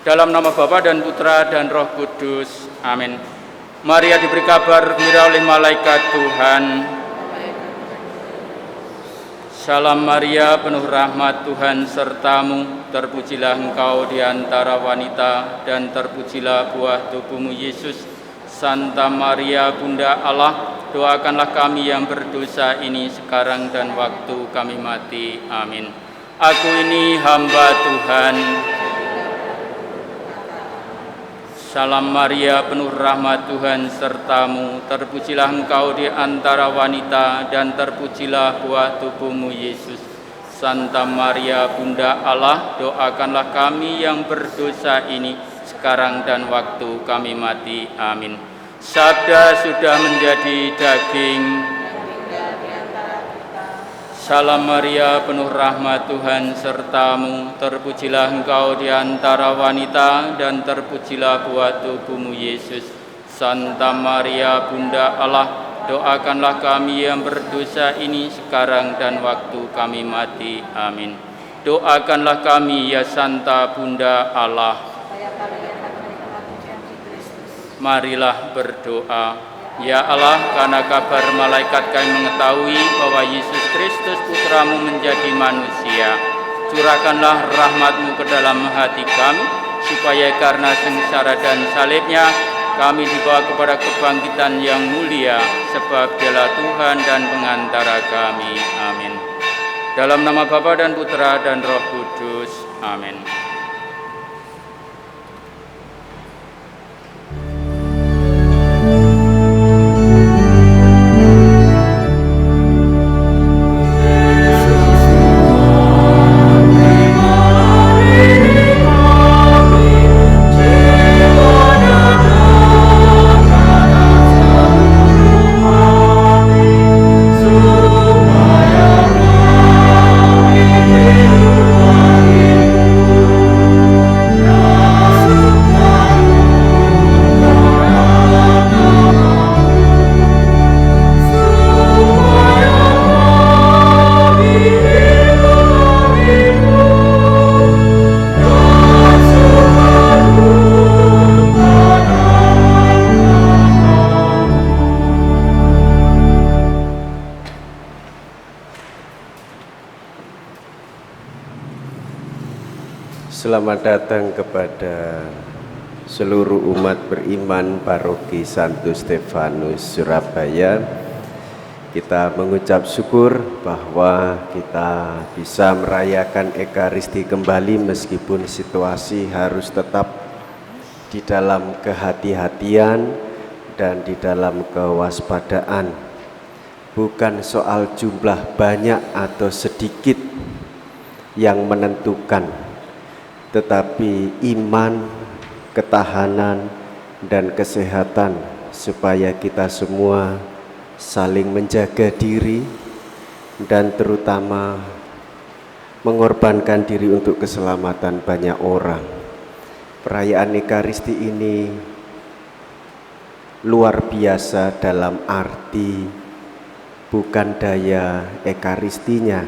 Dalam nama Bapa dan Putra dan Roh Kudus. Amin. Maria diberi kabar gembira oleh malaikat Tuhan. Salam Maria, penuh rahmat, Tuhan sertamu. Terpujilah engkau di antara wanita, dan terpujilah buah tubuhmu Yesus. Santa Maria, Bunda Allah, doakanlah kami yang berdosa ini sekarang dan waktu kami mati. Amin. Aku ini hamba Tuhan. Salam Maria, penuh rahmat, Tuhan sertamu. Terpujilah engkau di antara wanita, dan terpujilah buah tubuhmu Yesus. Santa Maria, Bunda Allah, doakanlah kami yang berdosa ini sekarang dan waktu kami mati. Amin. Sabda sudah menjadi daging. Salam Maria, penuh rahmat, Tuhan sertamu. Terpujilah engkau di antara wanita, dan terpujilah buah tubuhmu Yesus. Santa Maria, Bunda Allah, doakanlah kami yang berdosa ini sekarang dan waktu kami mati. Amin. Doakanlah kami ya Santa Bunda Allah. Marilah berdoa. Ya Allah, karena kabar malaikat kami mengetahui bahwa Yesus Kristus Putramu menjadi manusia. Curahkanlah rahmat-Mu ke dalam hati kami, supaya karena sengsara dan salibnya, kami dibawa kepada kebangkitan yang mulia, sebab Dialah Tuhan dan pengantara kami. Amin. Dalam nama Bapa dan Putra dan Roh Kudus. Amin. Selamat datang kepada seluruh umat beriman Paroki Santo Stefanus Surabaya. Kita mengucap syukur bahwa kita bisa merayakan Ekaristi kembali meskipun situasi harus tetap di dalam kehati-hatian dan di dalam kewaspadaan. Bukan soal jumlah banyak atau sedikit yang menentukan, tetapi iman, ketahanan, dan kesehatan, supaya kita semua saling menjaga diri dan terutama mengorbankan diri untuk keselamatan banyak orang. Perayaan Ekaristi ini luar biasa dalam arti bukan daya Ekaristinya,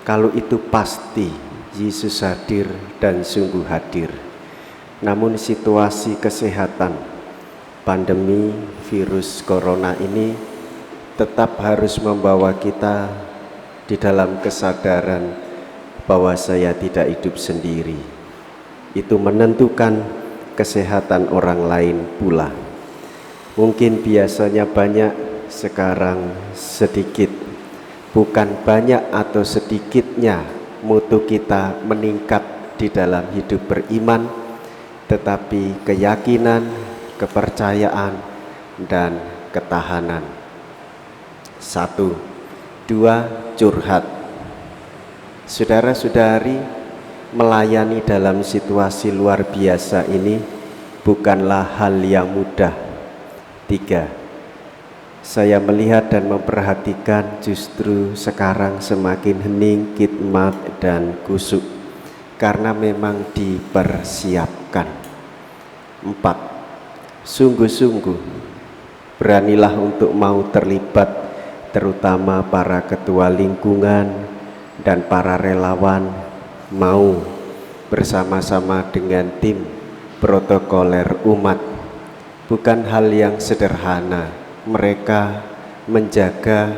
kalau itu pasti Yesus hadir dan sungguh hadir. Namun situasi kesehatan pandemi virus corona ini tetap harus membawa kita di dalam kesadaran bahwa saya tidak hidup sendiri. Itu menentukan kesehatan orang lain pula. Mungkin biasanya banyak, sekarang sedikit. Bukan banyak atau sedikitnya mutu kita meningkat di dalam hidup beriman, tetapi keyakinan, kepercayaan, dan ketahanan. 1, 2, curhat. Saudara-saudari, melayani dalam situasi luar biasa ini bukanlah hal yang mudah. 3, saya melihat dan memperhatikan justru sekarang semakin hening, khidmat, dan kusuk karena memang dipersiapkan. 4, sungguh-sungguh beranilah untuk mau terlibat, terutama para ketua lingkungan dan para relawan mau bersama-sama dengan tim protokoler umat. Bukan hal yang sederhana. Mereka menjaga,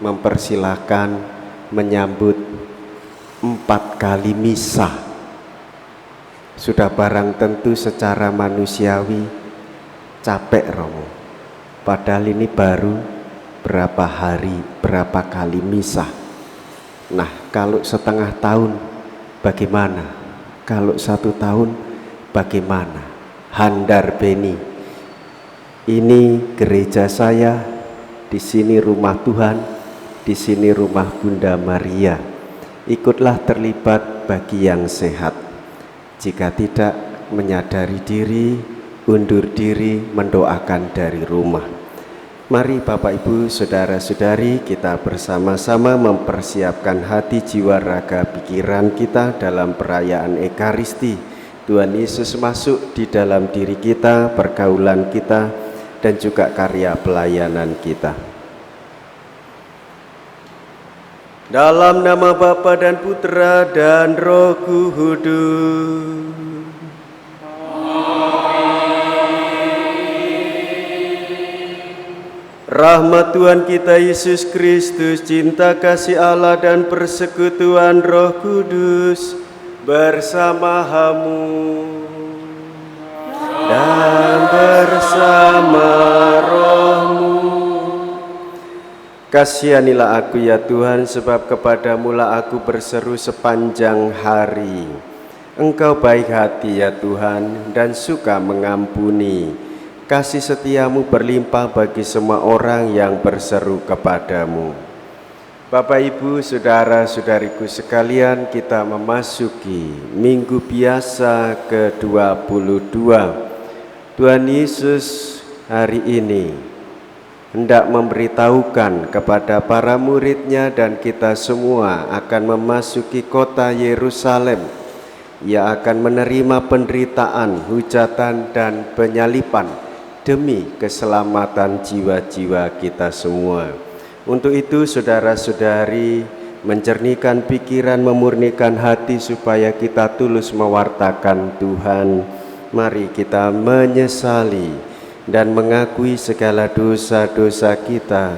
mempersilahkan, menyambut 4 kali misa. Sudah barang tentu secara manusiawi capek Romo. Padahal ini baru berapa hari, berapa kali misa. Nah, kalau setengah tahun bagaimana? Kalau 1 tahun bagaimana? Handar Beni, ini gereja saya, di sini rumah Tuhan, di sini rumah Bunda Maria. Ikutlah terlibat bagi yang sehat. Jika tidak, menyadari diri, undur diri, mendoakan dari rumah. Mari Bapak Ibu, saudara-saudari, kita bersama-sama mempersiapkan hati, jiwa, raga, pikiran kita dalam perayaan Ekaristi. Tuhan Yesus masuk di dalam diri kita, pergaulan kita, dan juga karya pelayanan kita. Dalam nama Bapa dan Putra dan Roh Kudus. Rahmat Tuhan kita Yesus Kristus, cinta kasih Allah dan persekutuan Roh Kudus bersama-Mu dan bersama roh-Mu. Kasihanilah aku ya Tuhan, sebab kepadamu-lah aku berseru sepanjang hari. Engkau baik hati ya Tuhan, dan suka mengampuni. Kasih setiamu berlimpah bagi semua orang yang berseru kepadamu. Bapak Ibu, saudara-saudariku sekalian, kita memasuki Minggu Biasa ke-22. Tuhan Yesus hari ini hendak memberitahukan kepada para murid-Nya dan kita semua akan memasuki kota Yerusalem. Ia akan menerima penderitaan, hujatan, dan penyaliban demi keselamatan jiwa-jiwa kita semua. Untuk itu saudara-saudari, mencernihkan pikiran, memurnikan hati supaya kita tulus mewartakan Tuhan. Mari kita menyesali dan mengakui segala dosa-dosa kita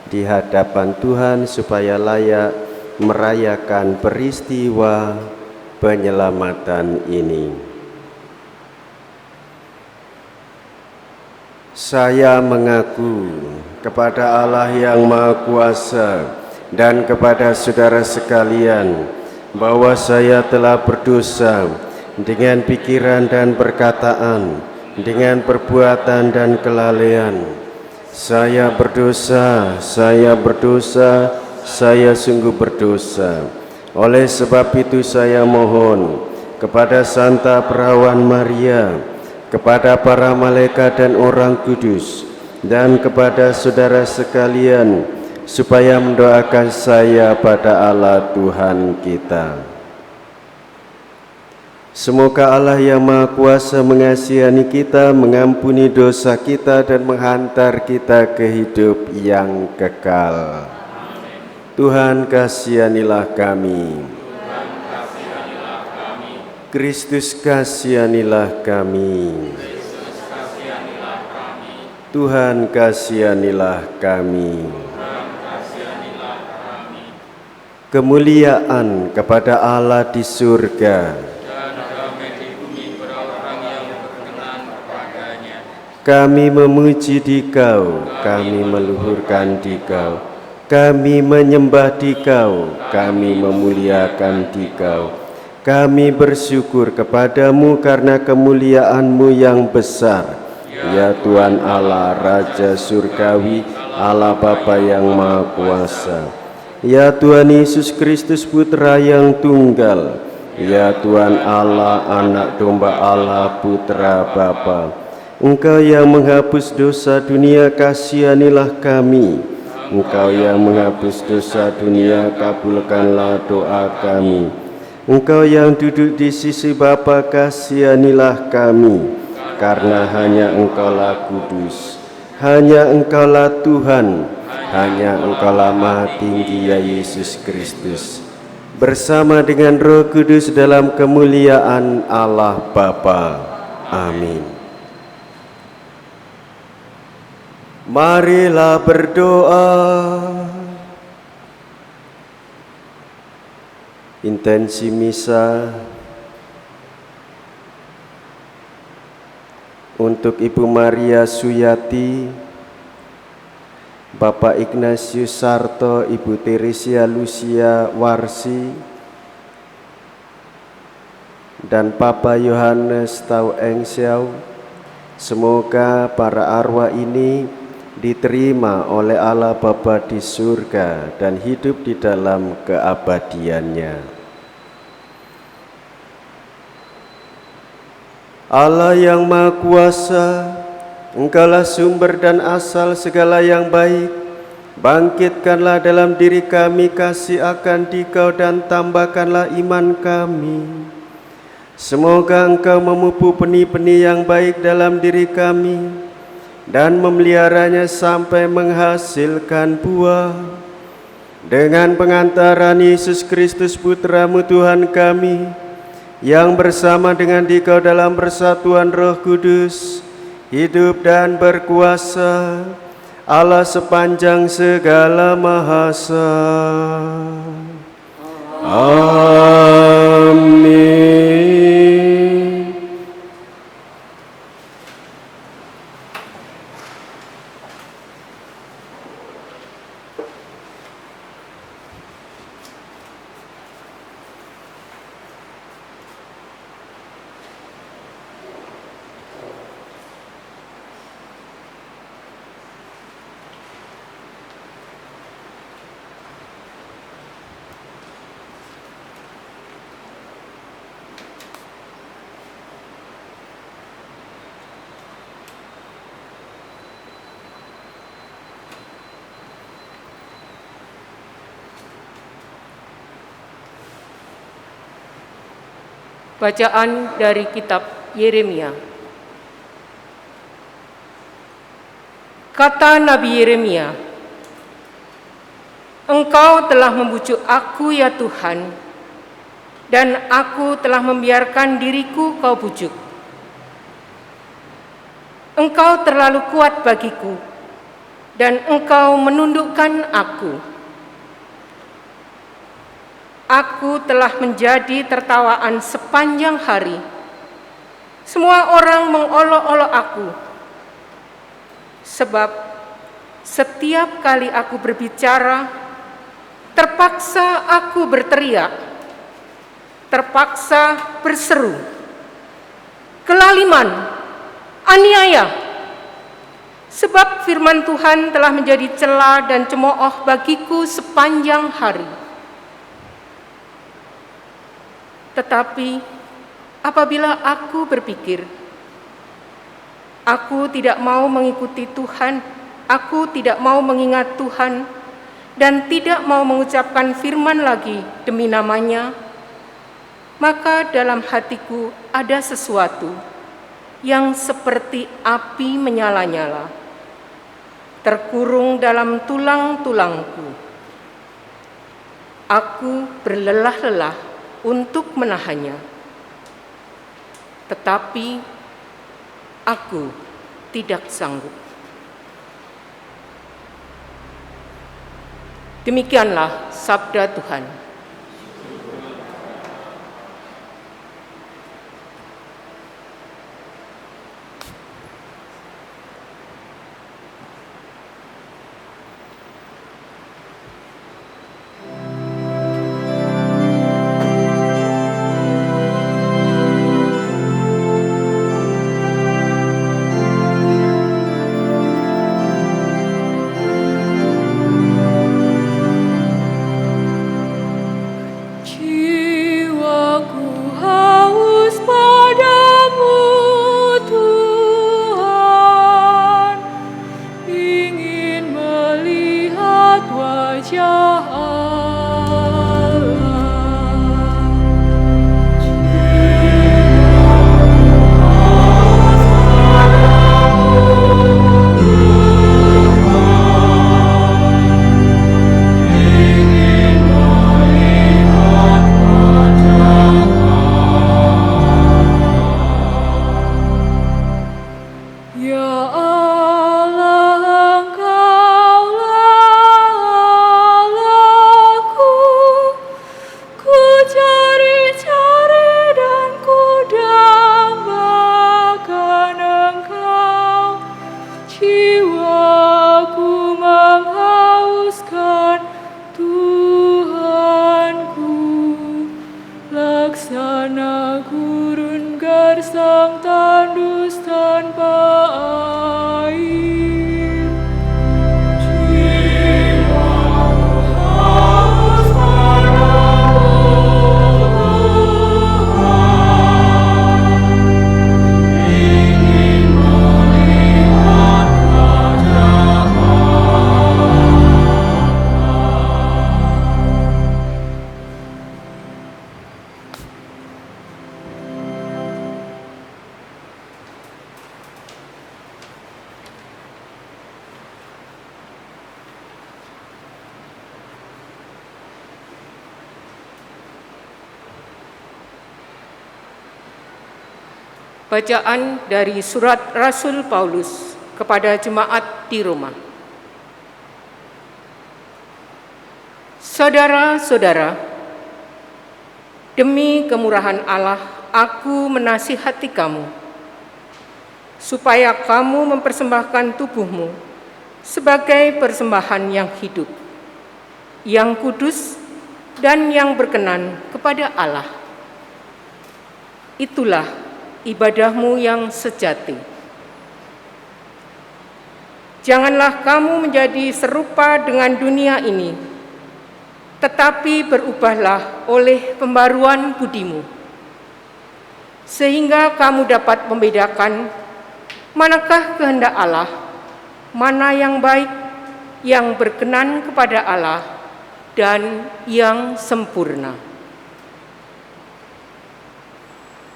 di hadapan Tuhan supaya layak merayakan peristiwa penyelamatan ini. Saya mengaku kepada Allah yang Maha Kuasa dan kepada saudara sekalian bahwa saya telah berdosa dengan pikiran dan perkataan, dengan perbuatan dan kelalaian. Saya berdosa, saya sungguh berdosa. Oleh sebab itu saya mohon kepada Santa Perawan Maria, kepada para malaikat dan orang kudus, dan kepada saudara sekalian, supaya mendoakan saya pada Allah Tuhan kita. Semoga Allah yang Maha Kuasa mengasihani kita, mengampuni dosa kita, dan menghantar kita ke hidup yang kekal. Tuhan kasihanilah kami. Kristus kasihanilah kami. Tuhan kasihanilah kami. Kemuliaan kepada Allah di surga. Kami memuji Dikau, kami meluhurkan Dikau, kami menyembah Dikau, kami memuliakan Dikau. Kami bersyukur kepadamu karena kemuliaan-Mu yang besar, ya Tuhan Allah, Raja Surgawi, Allah Bapa yang Maha Kuasa. Ya Tuhan Yesus Kristus, Putra yang tunggal, ya Tuhan Allah, Anak Domba Allah, Putra Bapa. Engkau yang menghapus dosa dunia, kasihanilah kami. Engkau yang menghapus dosa dunia, kabulkanlah doa kami. Engkau yang duduk di sisi Bapa, kasihanilah kami. Karena hanya Engkaulah kudus, hanya Engkaulah Tuhan, hanya Engkaulah Maha Tinggi ya Yesus Kristus. bersama dengan Roh Kudus dalam kemuliaan Allah Bapa. Amin. Marilah berdoa. Intensi misa untuk Ibu Maria Suyati, Bapak Ignatius Sarto, Ibu Teresia Lucia Warsi, dan Papa Yohanes Tau Eng Siau. Semoga para arwah ini diterima oleh Allah Bapa di surga dan hidup di dalam keabadiannya. Allah yang Maha Kuasa, Engkaulah sumber dan asal segala yang baik. Bangkitkanlah dalam diri kami kasih akan Dikau dan tambahkanlah iman kami. Semoga Engkau memupuk benih-benih yang baik dalam diri kami dan memeliharanya sampai menghasilkan buah. Dengan pengantaran Yesus Kristus Putra-Mu Tuhan kami, yang bersama dengan Dikau dalam persatuan Roh Kudus, hidup dan berkuasa, Allah sepanjang segala mahasa. Amin. Bacaan dari kitab Yeremia. Kata Nabi Yeremia, Engkau telah membujuk aku ya Tuhan, dan aku telah membiarkan diriku Kau bujuk. Engkau terlalu kuat bagiku, dan Engkau menundukkan aku. Aku telah menjadi tertawaan sepanjang hari. Semua orang mengolok-olok aku. Sebab setiap kali aku berbicara, terpaksa aku berteriak, terpaksa berseru. Kelaliman, aniaya. Sebab firman Tuhan telah menjadi cela dan cemooh bagiku sepanjang hari. Tetapi apabila aku berpikir, aku tidak mau mengikuti Tuhan, aku tidak mau mengingat Tuhan, dan tidak mau mengucapkan firman lagi demi namanya, maka dalam hatiku ada sesuatu yang seperti api menyala-nyala, terkurung dalam tulang-tulangku. Aku berlelah-lelah untuk menahannya, tetapi aku tidak sanggup. Demikianlah sabda Tuhan. gersang tandus tanpa air. Jiwaku haus padamu Tuhan, ingin melihat wajah-Mu. Bacaan dari surat Rasul Paulus kepada jemaat di Roma. Saudara-saudara, demi kemurahan Allah, aku menasihati kamu, supaya kamu mempersembahkan tubuhmu sebagai persembahan yang hidup, yang kudus, dan yang berkenan kepada Allah. Itulah ibadahmu yang sejati. Janganlah kamu menjadi serupa dengan dunia ini, tetapi berubahlah oleh pembaruan budimu, sehingga kamu dapat membedakan manakah kehendak Allah, mana yang baik, yang berkenan kepada Allah, dan yang sempurna.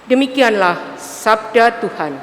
Demikianlah sabda Tuhan.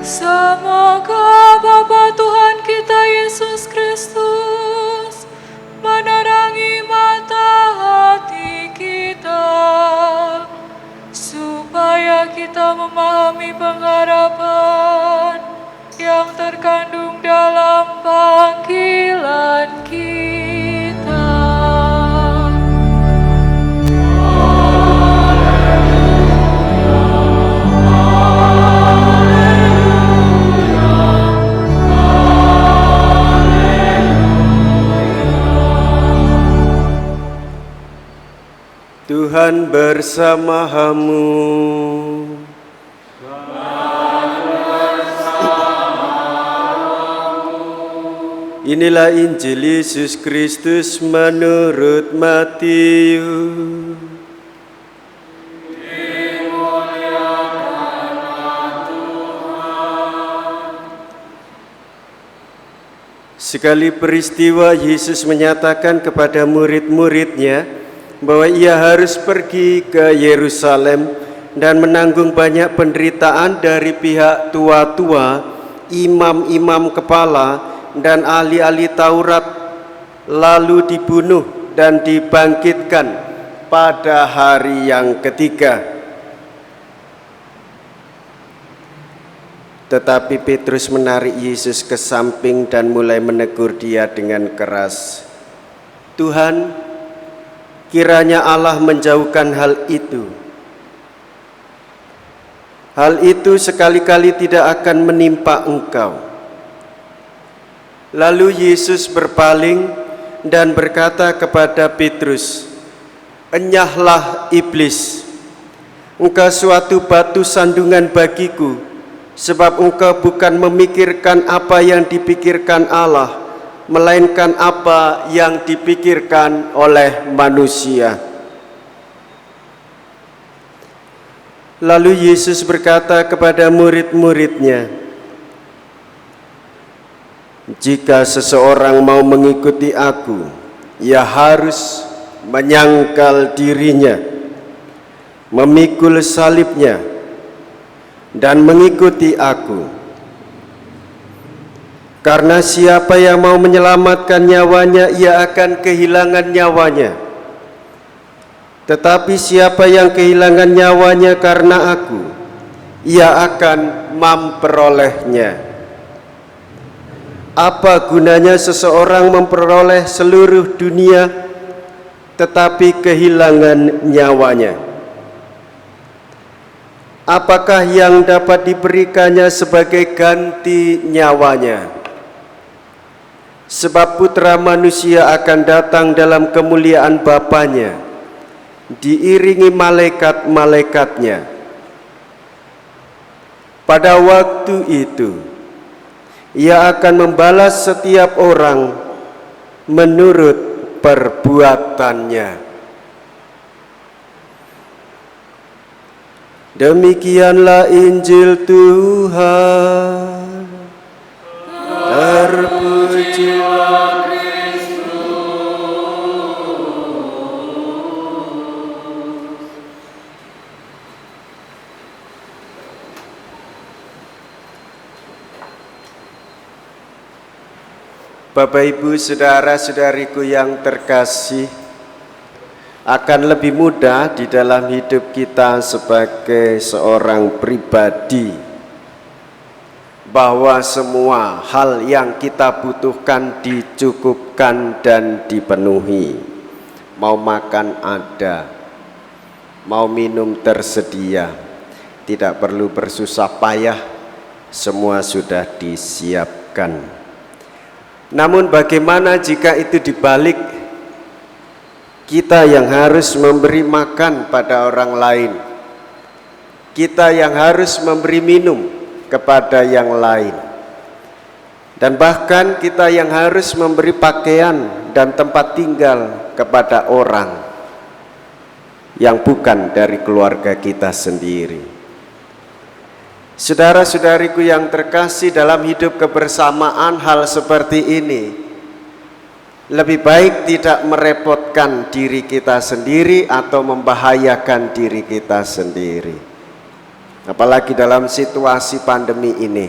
Semoga Bapa Tuhan kita Yesus Kristus menerangi mata hati kita, supaya kita memahami pengharapan yang terkandung dalam panggilan kita. Tuhan bersama-Mu. Inilah Injil Yesus Kristus menurut Matius. Sekali peristiwa, Yesus menyatakan kepada murid-muridnya bahwa ia harus pergi ke Yerusalem dan menanggung banyak penderitaan dari pihak tua-tua, imam-imam kepala, dan ahli-ahli Taurat, lalu dibunuh dan dibangkitkan pada hari yang ketiga. Tetapi Petrus menarik Yesus ke samping dan mulai menegur dia dengan keras. Tuhan, kiranya Allah menjauhkan hal itu. Hal itu sekali-kali tidak akan menimpa engkau. Lalu Yesus berpaling dan berkata kepada Petrus, "Enyahlah iblis, engkau suatu batu sandungan bagiku, sebab engkau bukan memikirkan apa yang dipikirkan Allah, melainkan apa yang dipikirkan oleh manusia." Lalu Yesus berkata kepada murid-muridnya, "Jika seseorang mau mengikuti aku, ia harus menyangkal dirinya, memikul salibnya, dan mengikuti aku. Karena siapa yang mau menyelamatkan nyawanya, ia akan kehilangan nyawanya. Tetapi siapa yang kehilangan nyawanya karena aku, ia akan memperolehnya. Apa gunanya seseorang memperoleh seluruh dunia tetapi kehilangan nyawanya? Apakah yang dapat diberikannya sebagai ganti nyawanya? Sebab Putra Manusia akan datang dalam kemuliaan Bapanya, diiringi malaikat-malaikatnya. Pada waktu itu, ia akan membalas setiap orang menurut perbuatannya. Demikianlah Injil Tuhan. Terpujilah Bapak, Ibu, saudara-saudariku yang terkasih, akan lebih mudah di dalam hidup kita sebagai seorang pribadi bahwa semua hal yang kita butuhkan dicukupkan dan dipenuhi. Mau makan ada, mau minum tersedia, tidak perlu bersusah payah, semua sudah disiapkan. Namun bagaimana jika itu dibalik? Kita yang harus memberi makan pada orang lain, kita yang harus memberi minum kepada yang lain, dan bahkan kita yang harus memberi pakaian dan tempat tinggal kepada orang yang bukan dari keluarga kita sendiri. Saudara-saudariku yang terkasih, dalam hidup kebersamaan hal seperti ini lebih baik tidak merepotkan diri kita sendiri atau membahayakan diri kita sendiri. Apalagi dalam situasi pandemi ini,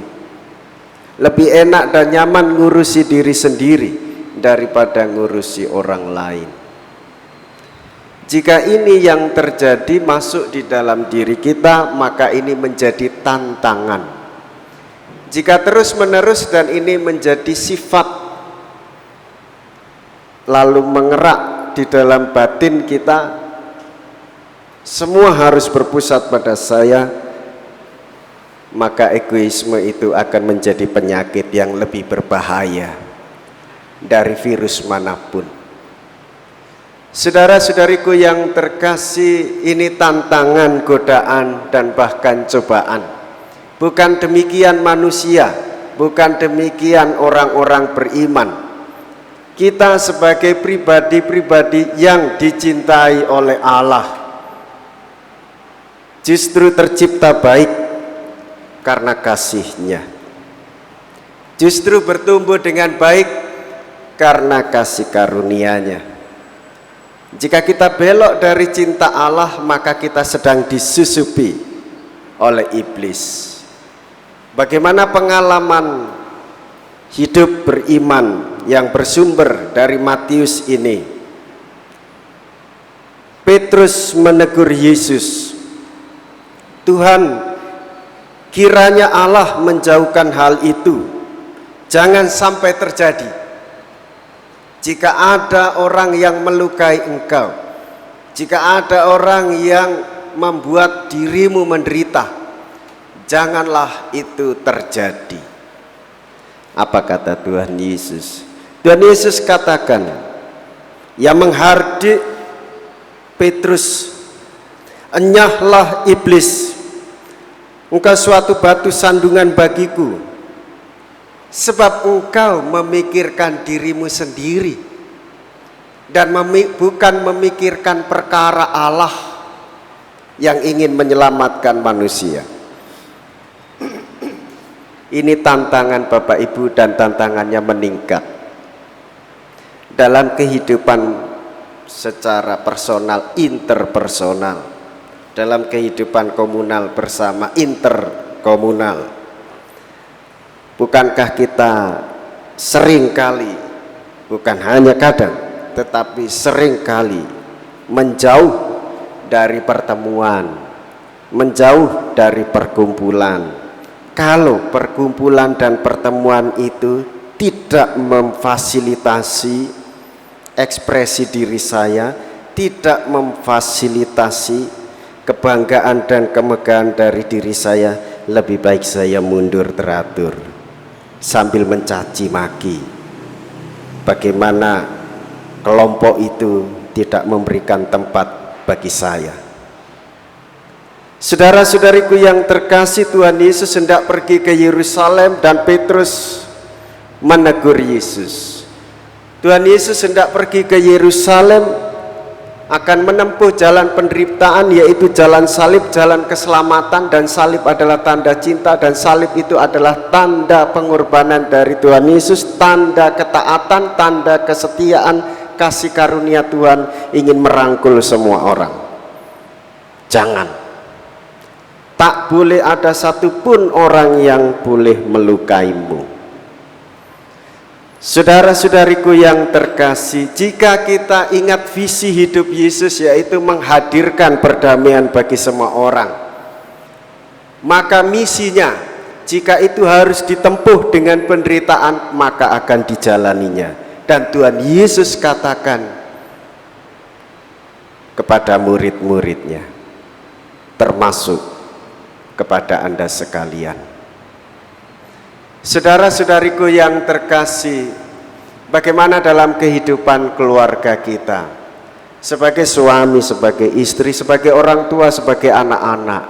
lebih enak dan nyaman ngurusi diri sendiri daripada ngurusi orang lain. Jika ini yang terjadi masuk di dalam diri kita, maka ini menjadi tantangan. Jika terus-menerus dan ini menjadi sifat, lalu mengerak di dalam batin kita, semua harus berpusat pada saya, maka egoisme itu akan menjadi penyakit yang lebih berbahaya dari virus manapun. Saudara-saudariku yang terkasih, ini tantangan, godaan, dan bahkan cobaan. Bukan demikian manusia, bukan demikian orang-orang beriman. Kita sebagai pribadi-pribadi yang dicintai oleh Allah justru tercipta baik karena kasih-Nya. Justru bertumbuh dengan baik karena kasih karunia-Nya. Jika kita belok dari cinta Allah, maka kita sedang disusupi oleh iblis. Bagaimana pengalaman hidup beriman yang bersumber dari Matius ini? Petrus menegur Yesus, "Tuhan, kiranya Allah menjauhkan hal itu, jangan sampai terjadi. Jika ada orang yang melukai engkau, jika ada orang yang membuat dirimu menderita, janganlah itu terjadi." Apa kata Tuhan Yesus? Tuhan Yesus katakan, yang menghardik Petrus, "Enyahlah iblis, engkau suatu batu sandungan bagiku, sebab engkau memikirkan dirimu sendiri dan bukan memikirkan perkara Allah yang ingin menyelamatkan manusia." Ini tantangan Bapak Ibu, dan tantangannya meningkat dalam kehidupan secara personal, interpersonal, dalam kehidupan komunal bersama interkomunal. Bukankah kita seringkali, bukan hanya kadang, tetapi seringkali menjauh dari pertemuan, menjauh dari perkumpulan. Kalau perkumpulan dan pertemuan itu tidak memfasilitasi ekspresi diri saya, tidak memfasilitasi kebanggaan dan kemegahan dari diri saya, lebih baik saya mundur teratur sambil mencaci maki bagaimana kelompok itu tidak memberikan tempat bagi saya. Saudara-saudariku yang terkasih, Tuhan Yesus hendak pergi ke Yerusalem dan Petrus menegur Yesus. Tuhan Yesus hendak pergi ke Yerusalem, akan menempuh jalan penderitaan, yaitu jalan salib, jalan keselamatan, dan salib adalah tanda cinta, dan salib itu adalah tanda pengorbanan dari Tuhan Yesus, tanda ketaatan, tanda kesetiaan, kasih karunia Tuhan ingin merangkul semua orang. Jangan, tak boleh ada satupun orang yang boleh melukaimu. Saudara-saudariku yang terkasih, jika kita ingat visi hidup Yesus, yaitu menghadirkan perdamaian bagi semua orang, maka misinya, jika itu harus ditempuh dengan penderitaan, maka akan dijalaninya. Dan Tuhan Yesus katakan kepada murid-muridnya, termasuk kepada Anda sekalian. Saudara-saudariku yang terkasih, bagaimana dalam kehidupan keluarga kita, sebagai suami, sebagai istri, sebagai orang tua, sebagai anak-anak,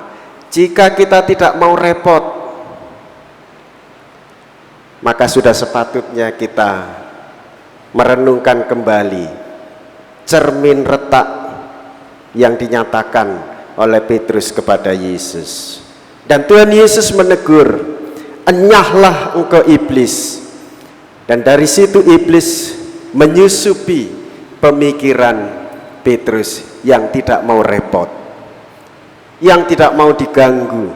jika kita tidak mau repot, maka sudah sepatutnya kita merenungkan kembali cermin retak yang dinyatakan oleh Petrus kepada Yesus. Dan Tuhan Yesus menegur, enyahlah engkau iblis. Dan dari situ iblis menyusupi pemikiran Petrus yang tidak mau repot, yang tidak mau diganggu,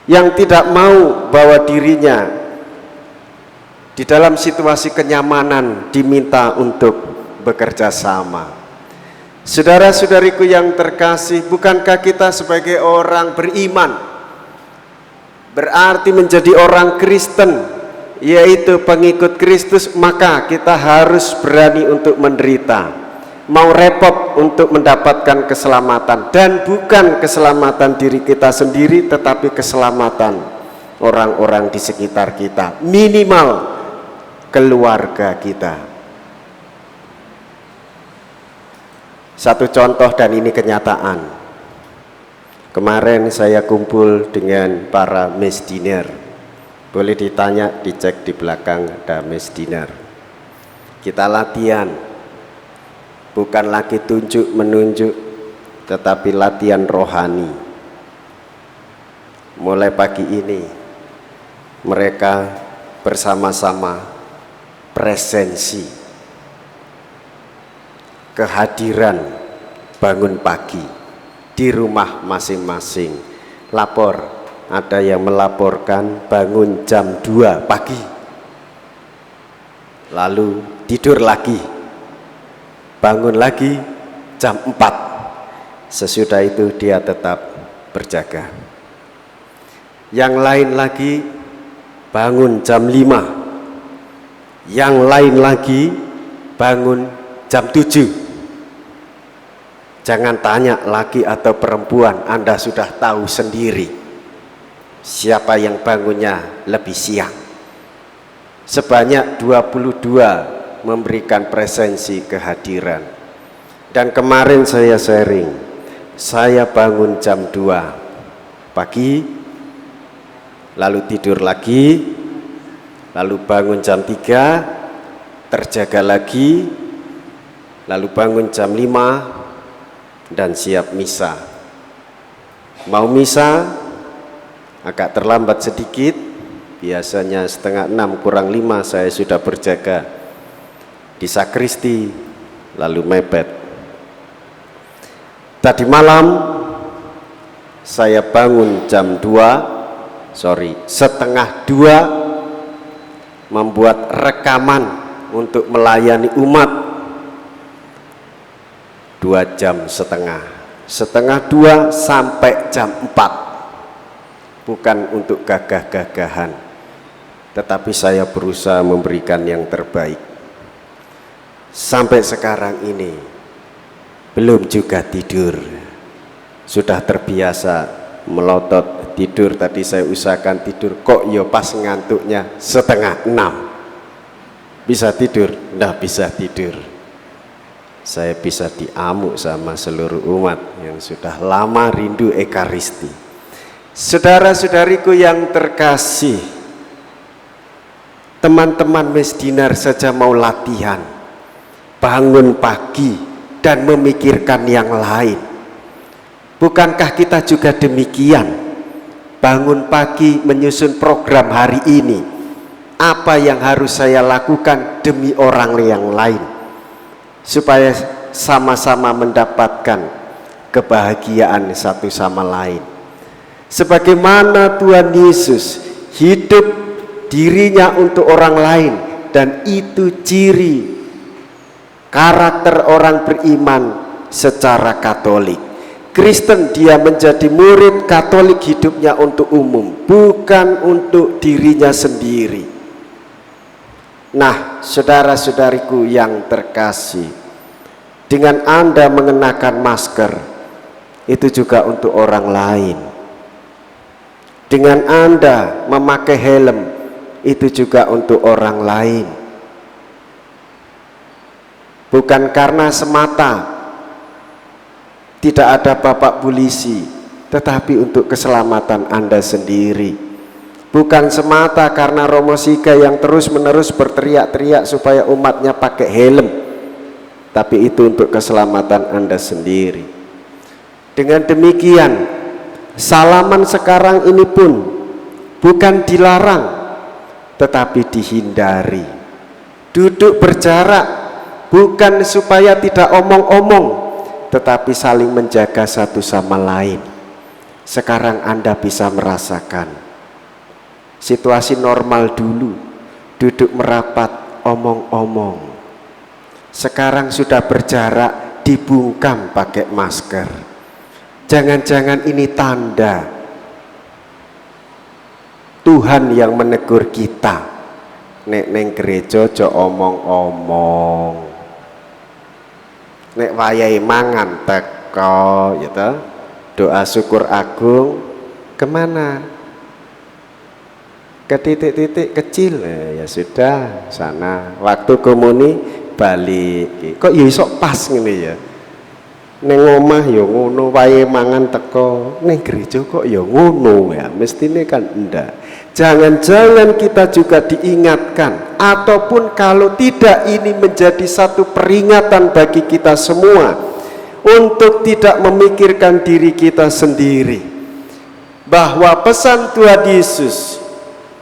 yang tidak mau bahwa dirinya di dalam situasi kenyamanan diminta untuk bekerja sama. Saudara-saudariku yang terkasih, bukankah kita sebagai orang beriman, berarti menjadi orang Kristen, yaitu pengikut Kristus, maka kita harus berani untuk menderita, mau repot untuk mendapatkan keselamatan, dan bukan keselamatan diri kita sendiri, tetapi keselamatan orang-orang di sekitar kita, minimal keluarga kita. Satu contoh, dan ini kenyataan. Kemarin saya kumpul dengan para mesdiner. Boleh ditanya, dicek di belakang ada mesdiner. Kita latihan, bukan lagi tunjuk menunjuk, tetapi latihan rohani. Mulai pagi ini mereka bersama-sama presensi, kehadiran bangun pagi di rumah masing-masing. Lapor, ada yang melaporkan bangun jam 2 pagi, lalu tidur lagi, bangun lagi jam 4, sesudah itu dia tetap berjaga. Yang lain lagi bangun jam 5, yang lain lagi bangun jam 7. Jangan tanya laki atau perempuan, Anda sudah tahu sendiri siapa yang bangunnya lebih siang. Sebanyak 22 memberikan presensi kehadiran. Dan kemarin saya sharing, saya bangun jam 2 pagi, lalu tidur lagi, lalu bangun jam 3, terjaga lagi, lalu bangun jam 5, dan siap misa. Mau misa agak terlambat sedikit, biasanya 5:30 kurang 5 saya sudah berjaga di sakristi, lalu mepet. Tadi malam saya bangun jam 2, 1:30, membuat rekaman untuk melayani umat 2,5 jam, setengah 2 sampai jam 4. Bukan untuk gagah-gagahan, tetapi saya berusaha memberikan yang terbaik. Sampai sekarang ini belum juga tidur, sudah terbiasa melotot tidur. Tadi saya usahakan tidur, kok ya pas ngantuknya 5:30. Bisa tidur? Nggak bisa tidur. Saya bisa diamuk sama seluruh umat yang sudah lama rindu Ekaristi. Saudara-saudariku yang terkasih, teman-teman Mesdinar saja mau latihan, bangun pagi dan memikirkan yang lain. Bukankah kita juga demikian? Bangun pagi menyusun program hari ini. Apa yang harus saya lakukan demi orang yang lain, supaya sama-sama mendapatkan kebahagiaan satu sama lain. Sebagaimana Tuhan Yesus hidup dirinya untuk orang lain, dan itu ciri karakter orang beriman secara Katolik. Kristen, dia menjadi murid Katolik, hidupnya untuk umum, bukan untuk dirinya sendiri. Nah, saudara-saudariku yang terkasih, dengan Anda mengenakan masker, itu juga untuk orang lain. Dengan Anda memakai helm, itu juga untuk orang lain. Bukan karena semata tidak ada bapak polisi, tetapi untuk keselamatan Anda sendiri. Bukan semata karena Romo Siga yang terus-menerus berteriak-teriak supaya umatnya pakai helm, tapi itu untuk keselamatan Anda sendiri. Dengan demikian, salaman sekarang ini pun bukan dilarang, tetapi dihindari. Duduk berjarak bukan supaya tidak omong-omong, tetapi saling menjaga satu sama lain. Sekarang Anda bisa merasakan situasi normal dulu, duduk merapat, omong-omong. Sekarang sudah berjarak, dibungkam pakai masker. Jangan-jangan ini tanda Tuhan yang menegur kita. Nek neng gereja aja omong-omong. Nek wayahe mangan teko, ya toh, doa syukur agung kemana? Ke titik-titik kecil, ya sudah sana. Waktu komuni balik. Kok ya iso pas ngene ya? Neng omah ya ngono, wayahe mangan teko. Neng gereja kok ya ngono ya? Mestine kan enggak. Jangan-jangan kita juga diingatkan, ataupun kalau tidak, ini menjadi satu peringatan bagi kita semua untuk tidak memikirkan diri kita sendiri, bahwa pesan Tuhan Yesus,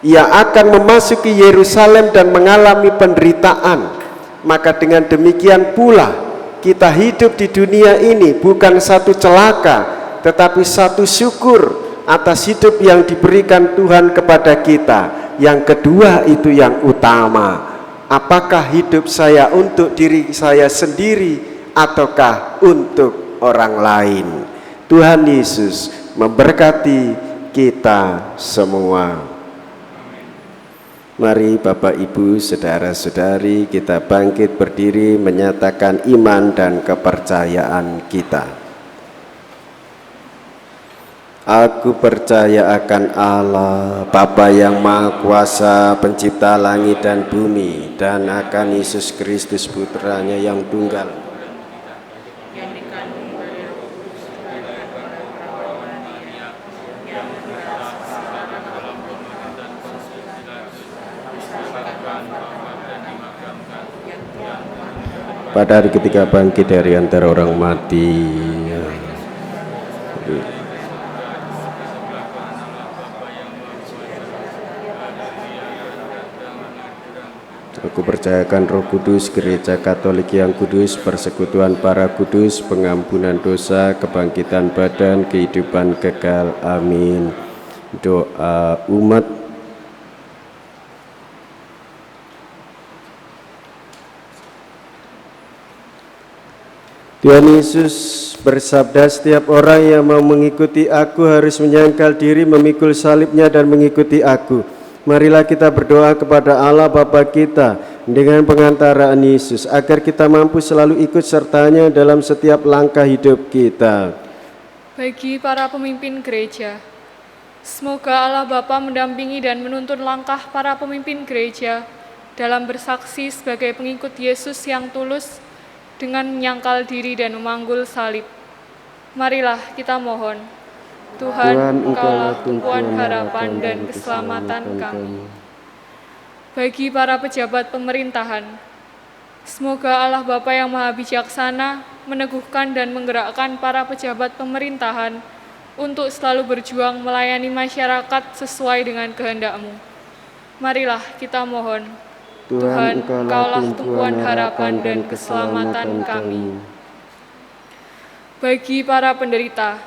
Ia akan memasuki Yerusalem dan mengalami penderitaan. Maka dengan demikian pula kita hidup di dunia ini bukan satu celaka, tetapi satu syukur atas hidup yang diberikan Tuhan kepada kita. Yang kedua, itu yang utama. Apakah hidup saya untuk diri saya sendiri ataukah untuk orang lain? Tuhan Yesus memberkati kita semua. Mari Bapak Ibu, saudara-saudari, kita bangkit berdiri menyatakan iman dan kepercayaan kita. Aku percaya akan Allah, Bapa yang Maha Kuasa, pencipta langit dan bumi, dan akan Yesus Kristus Putranya yang tunggal, pada hari ketiga bangkit dari antara orang mati. Aku percayakan Roh Kudus, Gereja Katolik yang kudus, persekutuan para kudus, pengampunan dosa, kebangkitan badan, kehidupan kekal. Amin. Doa umat. Tuhan Yesus bersabda, setiap orang yang mau mengikuti aku harus menyangkal diri, memikul salibnya dan mengikuti aku. Marilah kita berdoa kepada Allah Bapa kita dengan pengantaraan Yesus, agar kita mampu selalu ikut sertanya dalam setiap langkah hidup kita. Bagi para pemimpin gereja, semoga Allah Bapa mendampingi dan menuntun langkah para pemimpin gereja dalam bersaksi sebagai pengikut Yesus yang tulus dengan menyangkal diri dan memanggul salib. Marilah kita mohon, Tuhan, Engkaulah tumpuan harapan dan keselamatan kami. Bagi para pejabat pemerintahan, semoga Allah Bapa yang Maha Bijaksana meneguhkan dan menggerakkan para pejabat pemerintahan untuk selalu berjuang melayani masyarakat sesuai dengan kehendak-Mu. Marilah kita mohon, Tuhan, Engkaulah tumpuan harapan dan keselamatan kami. Bagi para penderita,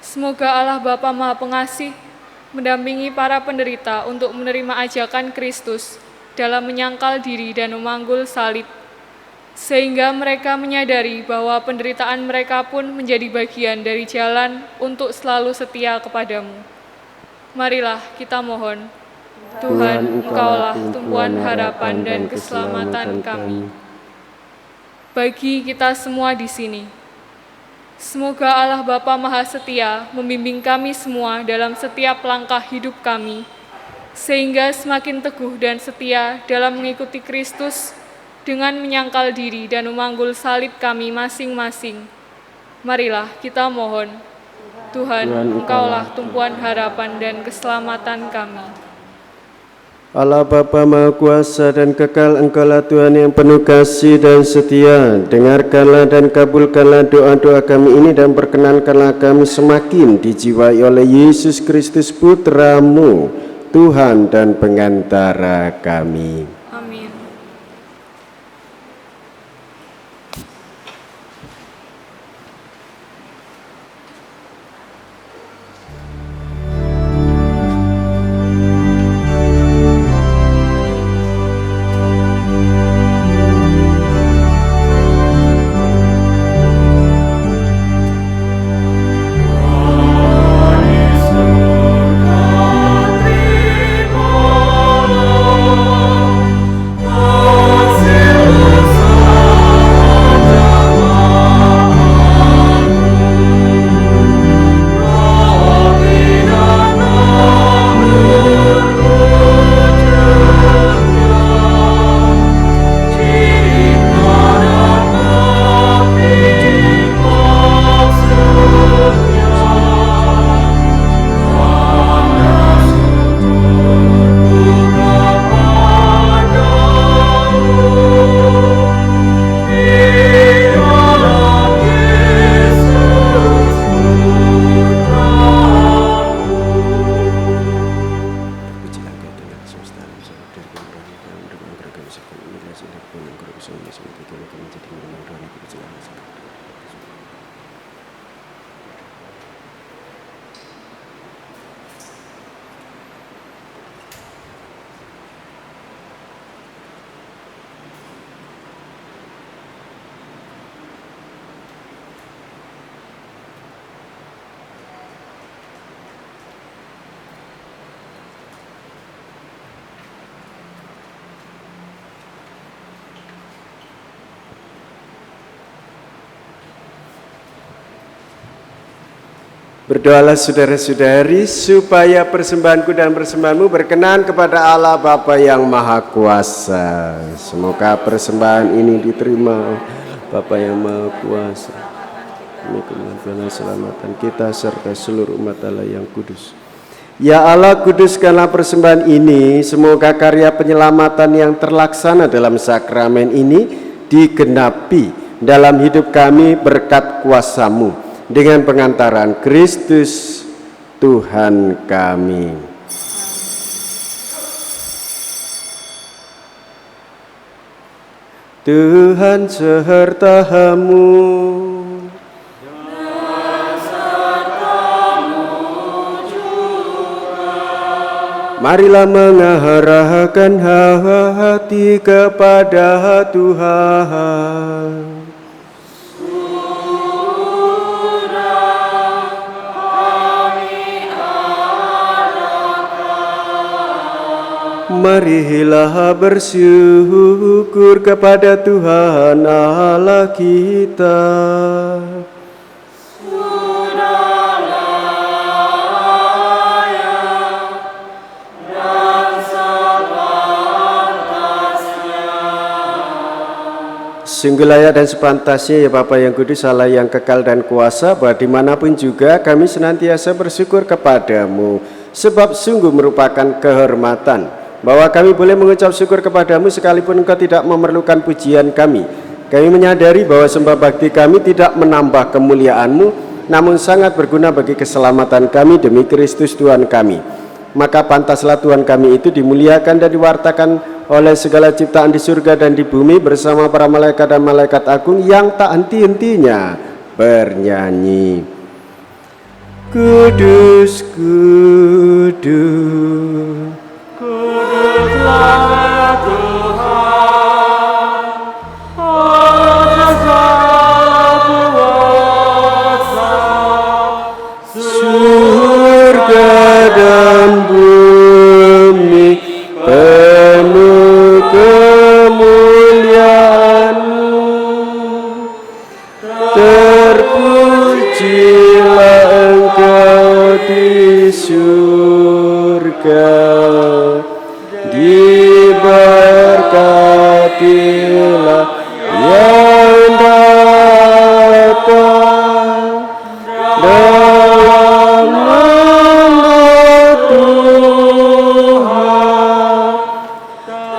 semoga Allah Bapa Maha Pengasih mendampingi para penderita untuk menerima ajakan Kristus dalam menyangkal diri dan memanggul salib, sehingga mereka menyadari bahwa penderitaan mereka pun menjadi bagian dari jalan untuk selalu setia kepadamu. Marilah kita mohon, Tuhan, Engkaulah tumpuan harapan dan keselamatan kami. Bagi kita semua di sini, semoga Allah Bapa Maha Setia membimbing kami semua dalam setiap langkah hidup kami, sehingga semakin teguh dan setia dalam mengikuti Kristus dengan menyangkal diri dan memanggul salib kami masing-masing. Marilah kita mohon, Tuhan, Engkaulah tumpuan harapan dan keselamatan kami. Allah Bapa Maha Kuasa dan Kekal, Engkaulah Tuhan yang penuh kasih dan setia. Dengarkanlah dan kabulkanlah doa-doa kami ini dan perkenankanlah kami semakin dijiwai oleh Yesus Kristus Putra-Mu, Tuhan dan pengantara kami. Amin. Berdoalah saudara-saudari supaya persembahanku dan persembahanmu berkenan kepada Allah Bapa yang Maha Kuasa. Semoga persembahan ini diterima Bapa yang Maha Kuasa. Demi kemuliaan keselamatan kita serta seluruh umat Allah yang kudus. Ya Allah, kuduskanlah persembahan ini, semoga karya penyelamatan yang terlaksana dalam sakramen ini digenapi dalam hidup kami berkat kuasa-Mu. Dengan pengantaran Kristus Tuhan kami. Tuhan serta-Mu. Marilah mengarahkan hati kepada Tuhan. marilah bersyukur kepada Tuhan Allah kita. Sungguh layak dan sepantasnya ya Bapa yang kudus, Allah yang kekal dan kuasa, bahwa dimanapun juga kami senantiasa bersyukur kepadamu, sebab sungguh merupakan kehormatan bahwa kami boleh mengucap syukur kepadamu sekalipun engkau tidak memerlukan pujian kami. Kami menyadari bahwa sembah bakti kami tidak menambah kemuliaanmu, namun sangat berguna bagi keselamatan kami demi Kristus Tuhan kami. Maka pantaslah Tuhan kami itu dimuliakan dan diwartakan oleh segala ciptaan di surga dan di bumi bersama para malaikat dan malaikat agung yang tak henti-hentinya bernyanyi, Kudus, kudus, kuduslah Tuhan, Allah kuasa, surga dan bumi penuh kemuliaan-Mu. Terpujilah Engkau di surga, diberkatilah yang datang dalam nama Tuhan.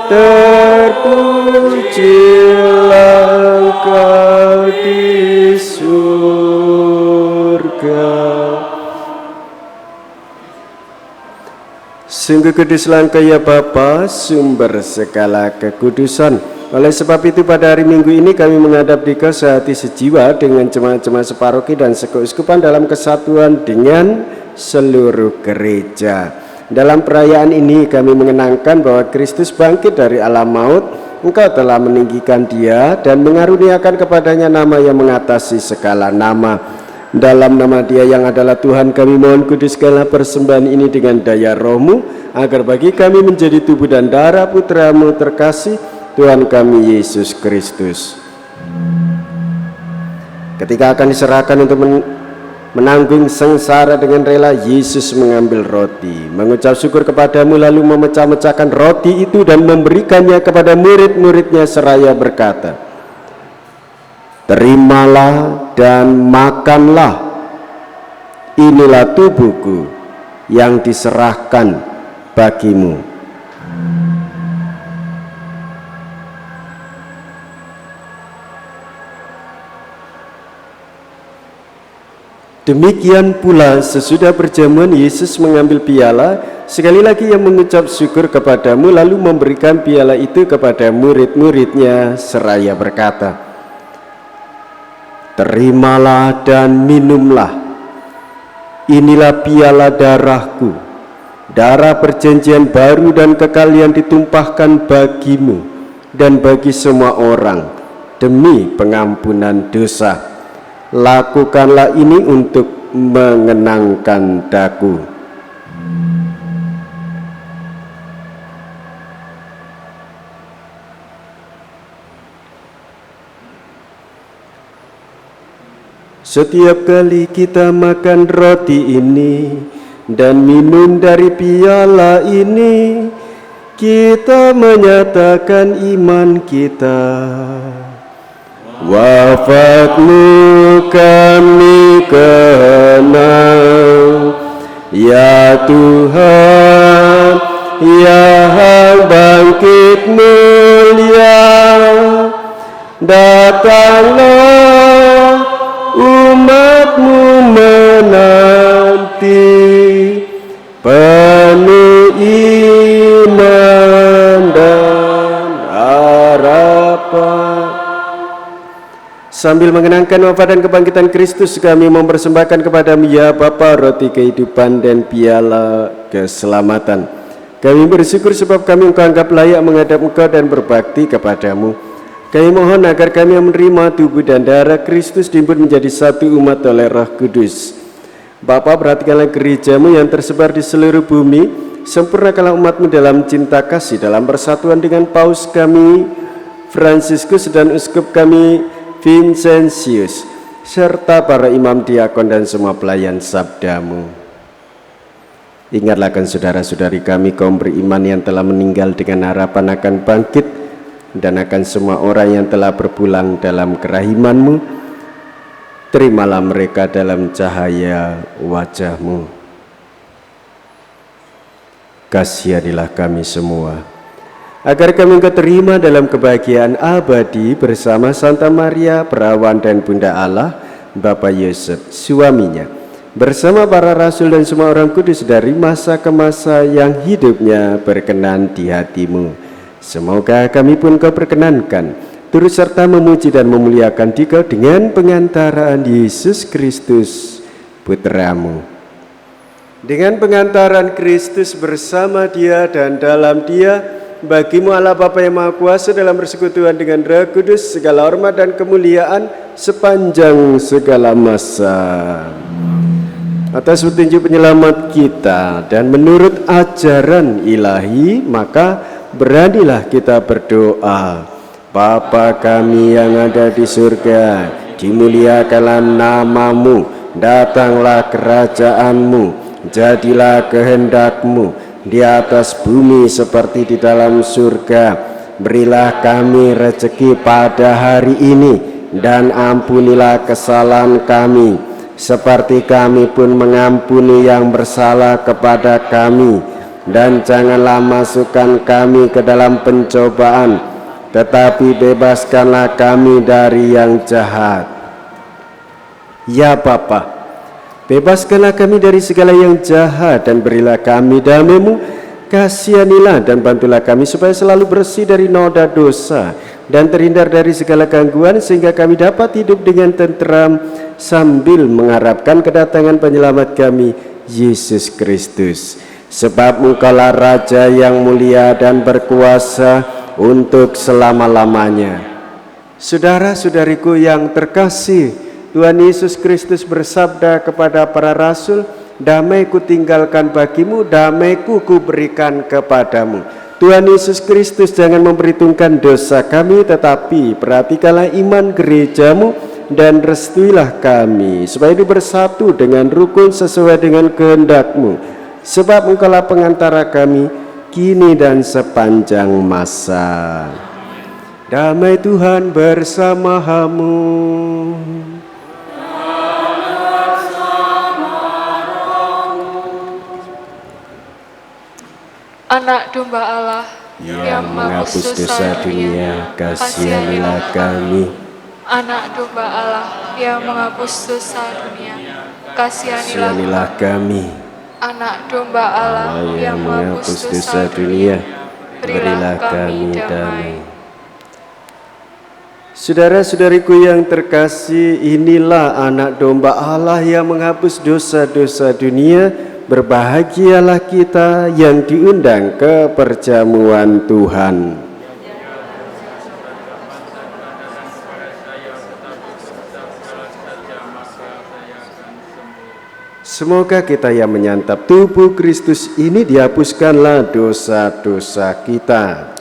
Terpujilah Engkau di surga. Sungguh kuduslah Engkau ya Bapa, sumber segala kekudusan. Oleh sebab itu pada hari Minggu ini kami menghadap Dikau sehati sejiwa dengan jemaat-jemaat separoki dan sekeuskupan dalam kesatuan dengan seluruh gereja. Dalam perayaan ini kami mengenangkan bahwa Kristus bangkit dari alam maut. Engkau telah meninggikan Dia dan mengaruniakan kepadanya nama yang mengatasi segala nama. Dalam nama Dia yang adalah Tuhan, kami mohon kuduskanlah persembahan ini dengan daya Roh-Mu, agar bagi kami menjadi tubuh dan darah Putra-Mu terkasih, Tuhan kami Yesus Kristus. Ketika akan diserahkan untuk menanggung sengsara dengan rela, Yesus mengambil roti, mengucap syukur kepadamu, lalu memecah-mecahkan roti itu dan memberikannya kepada murid-muridnya seraya berkata, terimalah dan makanlah, inilah tubuhku yang diserahkan bagimu. Demikian pula sesudah perjamuan Yesus mengambil piala, sekali lagi Ia mengucap syukur kepadamu, lalu memberikan piala itu kepada murid-muridnya seraya berkata, terimalah dan minumlah, inilah piala darahku, darah perjanjian baru dan kekal yang ditumpahkan bagimu dan bagi semua orang demi pengampunan dosa. Lakukanlah ini untuk mengenangkan daku. Setiap kali kita makan roti ini dan minum dari piala ini, kita menyatakan iman kita. Wafat-Mu kami kenang, ya Tuhan, yang bangkit mulia. Datanglah, umat-Mu menanti, penuh iman dan harapan. Sambil mengenangkan wafat dan kebangkitan Kristus, kami mempersembahkan kepada-Mu ya Bapa roti kehidupan dan piala keselamatan. Kami bersyukur sebab kami Engkau anggap layak menghadap Engkau dan berbakti kepada-Mu. Kami mohon agar kami menerima tubuh dan darah Kristus diimpun menjadi satu umat oleh Roh Kudus. Bapa, perhatikanlah gereja-Mu yang tersebar di seluruh bumi. Sempurnakanlah umat-Mu dalam cinta kasih, dalam persatuan dengan Paus kami Fransiskus dan Uskup kami Vincentius, serta para imam, diakon, dan semua pelayan sabda-Mu. Ingatlah akan saudara-saudari kami kaum beriman yang telah meninggal dengan harapan akan bangkit, dan akan semua orang yang telah berpulang dalam kerahiman-Mu. Terimalah mereka dalam cahaya wajah-Mu. Kasihanilah kami semua, agar kami Engkau terima dalam kebahagiaan abadi bersama Santa Maria, Perawan dan Bunda Allah, Bapa Yusuf, suaminya, bersama para rasul dan semua orang kudus dari masa ke masa yang hidupnya berkenan di hati-Mu. Semoga kami pun Kau perkenankan, turut serta memuji dan memuliakan Dikau dengan pengantaraan Yesus Kristus, Putra-Mu. Dengan pengantaran Kristus bersama Dia dan dalam Dia, bagi-Mu Allah Bapa yang Maha Kuasa dalam persekutuan dengan Roh Kudus, segala hormat dan kemuliaan sepanjang segala masa. Atas petunjuk penyelamat kita dan menurut ajaran ilahi, maka beranilah kita berdoa. Bapa kami yang ada di surga, dimuliakanlah nama-Mu, datanglah kerajaan-Mu, jadilah kehendak-Mu di atas bumi seperti di dalam surga. Berilah kami rezeki pada hari ini, dan ampunilah kesalahan kami, seperti kami pun mengampuni yang bersalah kepada kami. Dan janganlah masukkan kami ke dalam pencobaan, tetapi bebaskanlah kami dari yang jahat. Ya Bapa, bebaskanlah kami dari segala yang jahat, dan berilah kami damai-Mu. Kasihanilah dan bantulah kami supaya selalu bersih dari noda dosa dan terhindar dari segala gangguan, sehingga kami dapat hidup dengan tenteram sambil mengharapkan kedatangan penyelamat kami, Yesus Kristus. Sebab Engkaulah Raja yang mulia dan berkuasa untuk selama-lamanya. Saudara-saudariku yang terkasih, Tuhan Yesus Kristus bersabda kepada para rasul, damai-Ku tinggalkan bagimu, damai-Ku kuberikan kepadamu. Tuhan Yesus Kristus jangan memperhitungkan dosa kami, tetapi perhatikanlah iman gereja-Mu dan restuilah kami, supaya hidup bersatu dengan rukun sesuai dengan kehendak-Mu. Sebab Engkaulah pengantara kami, kini dan sepanjang masa. Damai Tuhan bersama-Mu. Anak domba Allah Yang menghapus dosa dunia, kasihanilah kami. Anak domba Allah yang menghapus dosa dunia, kasihanilah kami. Anak domba Allah yang menghapus dosa dunia, berilah kami damai. Saudara-saudariku yang terkasih, inilah anak domba Allah yang menghapus dosa-dosa dunia. Berbahagialah kita yang diundang ke perjamuan Tuhan. Semoga kita yang menyantap tubuh Kristus ini dihapuskanlah dosa-dosa kita.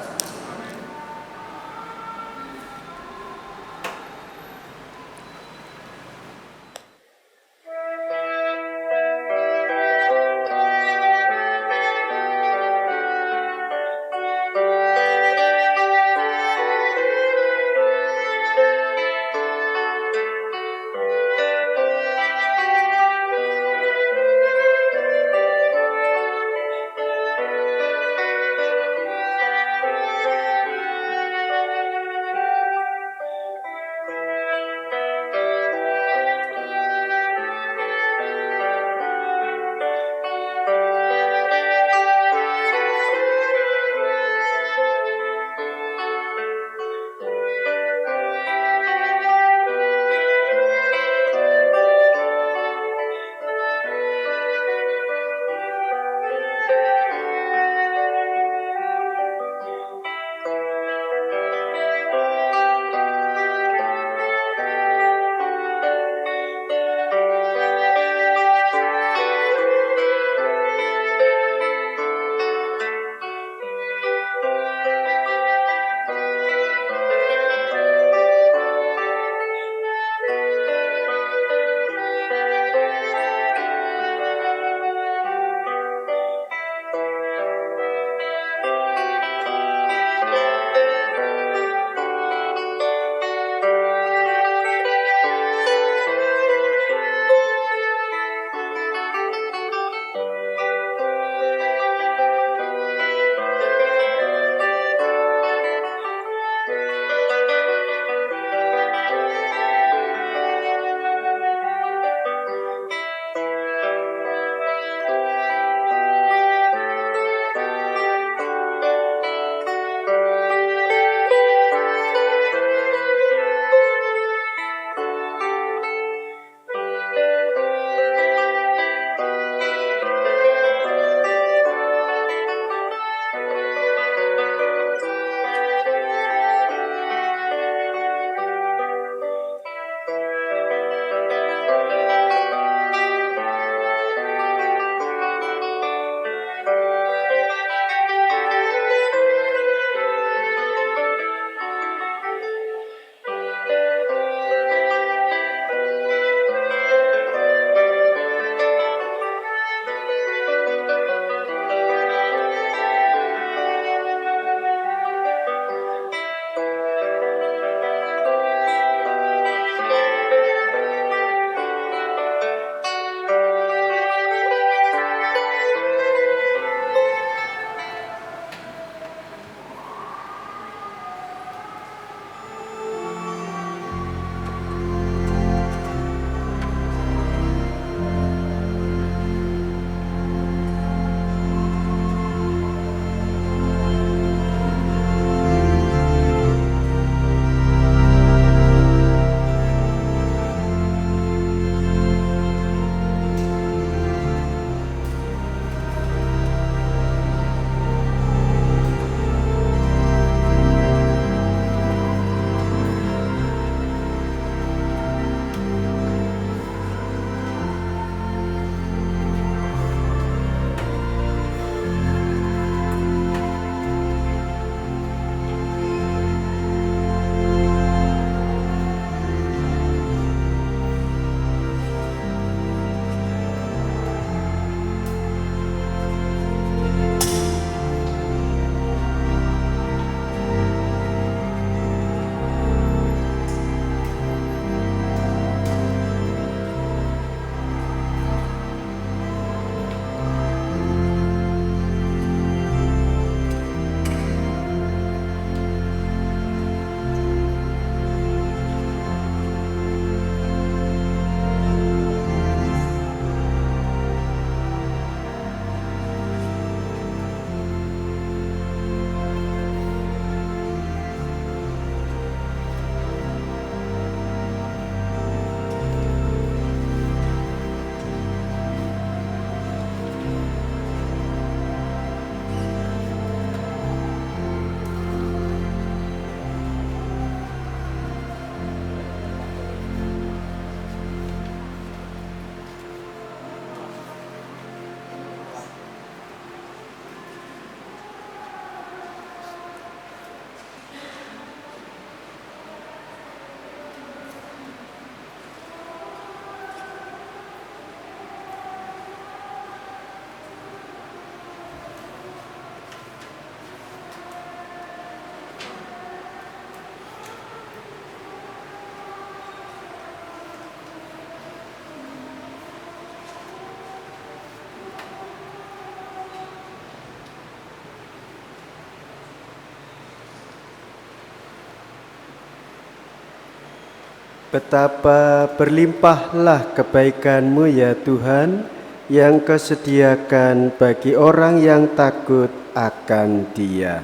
Betapa berlimpahlah kebaikan-Mu ya Tuhan, yang Kau sediakan bagi orang yang takut akan Dia.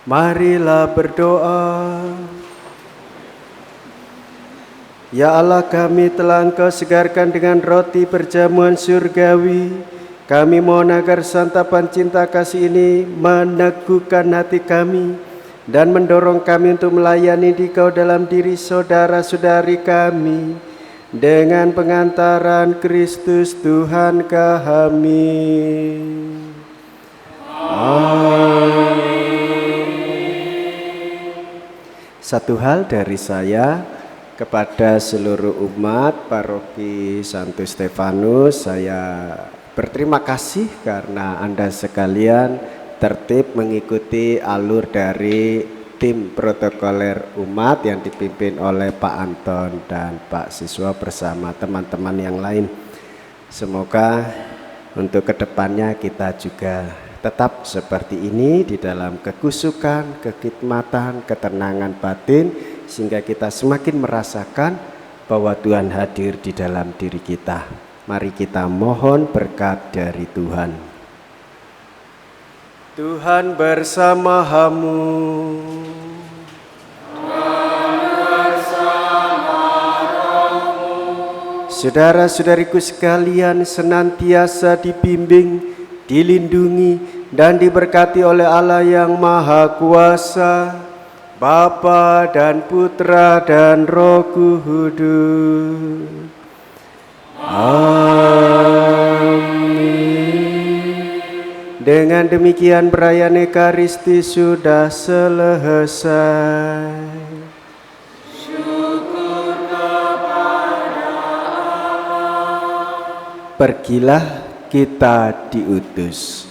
Marilah berdoa. Ya Allah, kami telah Engkau segarkan dengan roti perjamuan surgawi. Kami mohon agar santapan cinta kasih ini meneguhkan hati kami dan mendorong kami untuk melayani Dikau dalam diri saudara-saudari kami dengan pengantaran Kristus Tuhan kami. Satu hal dari saya kepada seluruh umat Paroki Santo Stefanus, saya berterima kasih karena Anda sekalian tertib mengikuti alur dari tim protokoler umat yang dipimpin oleh Pak Anton dan Pak Siswa bersama teman-teman yang lain. Semoga untuk kedepannya kita juga tetap seperti ini di dalam kekusukan, kekhidmatan, ketenangan batin, sehingga kita semakin merasakan bahwa Tuhan hadir di dalam diri kita. Mari kita mohon berkat dari Tuhan. Tuhan bersama-mu. Saudara-saudariku sekalian, senantiasa dibimbing, dilindungi, dan diberkati oleh Allah yang Maha Kuasa, Bapa dan Putra dan Roh Kudus. Amin. Dengan demikian perayaan Ekaristi sudah selesai. Syukur kepada Allah. Pergilah, kita diutus.